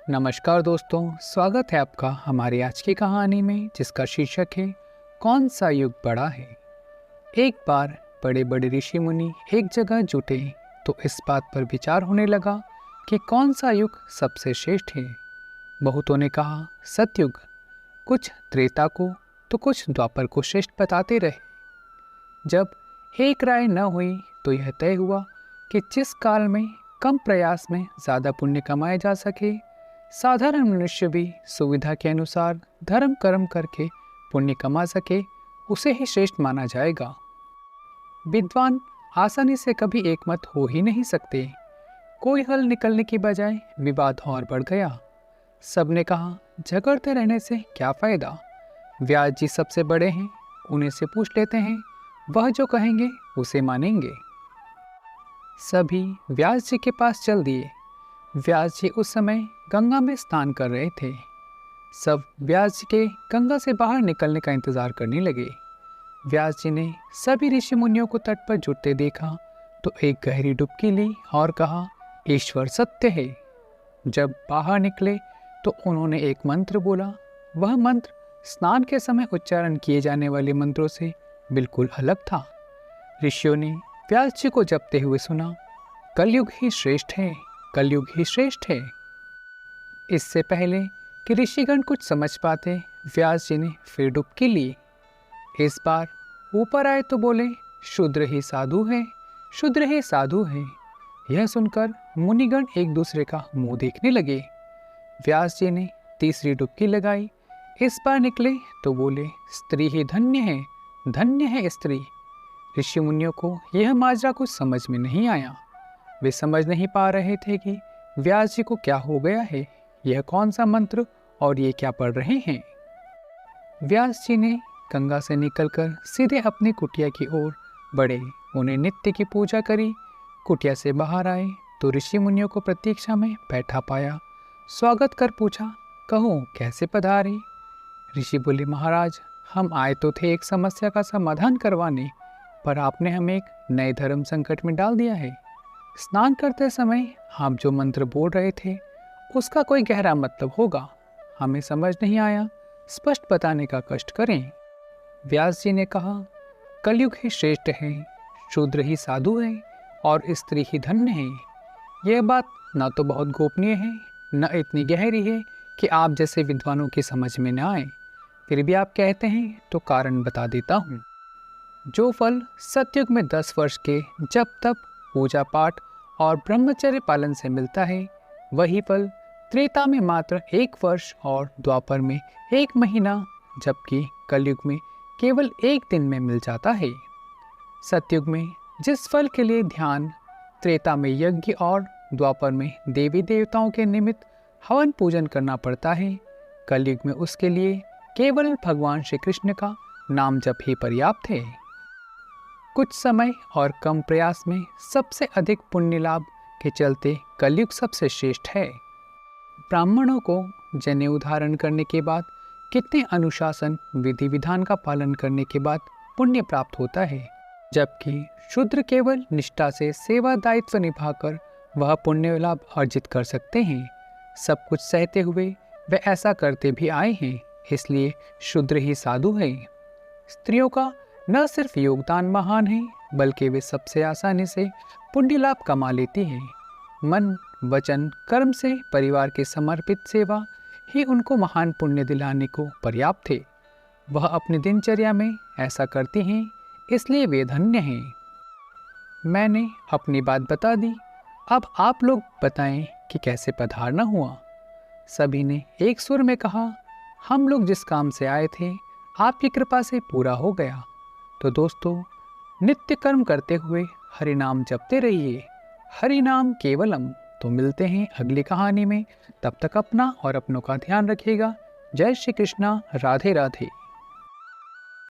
नमस्कार दोस्तों, स्वागत है आपका हमारी आज की कहानी में जिसका शीर्षक है कौन सा युग बड़ा है। एक बार बड़े बड़े ऋषि मुनि एक जगह जुटे तो इस बात पर विचार होने लगा कि कौन सा युग सबसे श्रेष्ठ है। बहुतों ने कहा सतयुग, कुछ त्रेता को तो कुछ द्वापर को श्रेष्ठ बताते रहे। जब एक राय न हुई तो यह तय हुआ कि जिस काल में कम प्रयास में ज़्यादा पुण्य कमाया जा सके, साधारण मनुष्य भी सुविधा के अनुसार धर्म कर्म करके पुण्य कमा सके, उसे ही श्रेष्ठ माना जाएगा। विद्वान आसानी से कभी एकमत हो ही नहीं सकते। कोई हल निकलने की बजाय विवाद और बढ़ गया। सबने कहा झगड़ते रहने से क्या फायदा, व्यास जी सबसे बड़े हैं, उन्हीं से पूछ लेते हैं, वह जो कहेंगे उसे मानेंगे। सभी व्यास जी के पास चल दिए। व्यास जी उस समय गंगा में स्नान कर रहे थे। सब व्यास जी के गंगा से बाहर निकलने का इंतजार करने लगे। व्यास जी ने सभी ऋषि मुनियों को तट पर जुटते देखा तो एक गहरी डुबकी ली और कहा ईश्वर सत्य है। जब बाहर निकले तो उन्होंने एक मंत्र बोला। वह मंत्र स्नान के समय उच्चारण किए जाने वाले मंत्रों से बिल्कुल अलग था। ऋषियों ने व्यास जी को जपते हुए सुना, कलयुग ही श्रेष्ठ है, कलयुग ही श्रेष्ठ है। इससे पहले कि ऋषिगण कुछ समझ पाते, व्यास जी ने फिर डुबकी ली। इस बार ऊपर आए तो बोले शूद्र ही साधु है, शूद्र ही साधु है। यह सुनकर मुनिगण एक दूसरे का मुंह देखने लगे। व्यास जी ने तीसरी डुबकी लगाई। इस बार निकले तो बोले स्त्री ही धन्य है, धन्य है स्त्री। ऋषि मुनियों को यह माजरा कुछ समझ में नहीं आया। वे समझ नहीं पा रहे थे कि व्यास जी को क्या हो गया है, यह कौन सा मंत्र और ये क्या पढ़ रहे हैं। व्यास जी ने गंगा से निकलकर सीधे अपनी कुटिया की ओर बढ़े। उन्हें नित्य की पूजा करी। कुटिया से बाहर आए तो ऋषि मुनियों को प्रतीक्षा में बैठा पाया। स्वागत कर पूछा, कहो कैसे पधारे। ऋषि बोले, महाराज हम आए तो थे एक समस्या का समाधान करवाने, पर आपने हमें एक नए धर्म संकट में डाल दिया है। स्नान करते समय आप जो मंत्र बोल रहे थे उसका कोई गहरा मतलब होगा, हमें समझ नहीं आया, स्पष्ट बताने का कष्ट करें। व्यास जी ने कहा, कलयुग ही श्रेष्ठ है, शूद्र ही साधु है और स्त्री ही धन्य है। यह बात न तो बहुत गोपनीय है, न इतनी गहरी है कि आप जैसे विद्वानों की समझ में न आए। फिर भी आप कहते हैं तो कारण बता देता हूँ। जो फल सतयुग में 10 वर्ष के जप तप पूजा पाठ और ब्रह्मचर्य पालन से मिलता है, वही फल त्रेता में मात्र 1 वर्ष और द्वापर में 1 महीना, जबकि कलयुग में केवल 1 दिन में मिल जाता है। सतयुग में जिस फल के लिए ध्यान, त्रेता में यज्ञ और द्वापर में देवी देवताओं के निमित्त हवन पूजन करना पड़ता है, कलयुग में उसके लिए केवल भगवान श्री कृष्ण का नाम जप ही पर्याप्त है। कुछ समय और कम प्रयास में सबसे अधिक पुण्य लाभ के चलते कलयुग सबसे श्रेष्ठ है। ब्राह्मणों को जनेऊ धारण करने के बाद कितने अनुशासन विधि विधान का पालन करने के बाद पुण्य प्राप्त होता है, जबकि शूद्र केवल निष्ठा से सेवा दायित्व निभाकर वह पुण्य लाभ अर्जित कर सकते हैं। सब कुछ सहते हुए वे ऐसा करते भी आए हैं, इसलिए शूद्र ही साधु है। स्त्रियों का न सिर्फ योगदान महान है, बल्कि वे सबसे आसानी से पुण्य लाभ कमा लेती हैं। मन वचन कर्म से परिवार के समर्पित सेवा ही उनको महान पुण्य दिलाने को पर्याप्त है। वह अपनी दिनचर्या में ऐसा करती हैं, इसलिए वे धन्य हैं। मैंने अपनी बात बता दी, अब आप लोग बताएं कि कैसे पधारना हुआ। सभी ने एक सुर में कहा, हम लोग जिस काम से आए थे आपकी कृपा से पूरा हो गया। तो दोस्तों, नित्य कर्म करते हुए हरि नाम जपते रहिए, हरि नाम केवलम। तो मिलते हैं अगली कहानी में, तब तक अपना और अपनों का ध्यान रखिएगा। जय श्री कृष्णा, राधे राधे।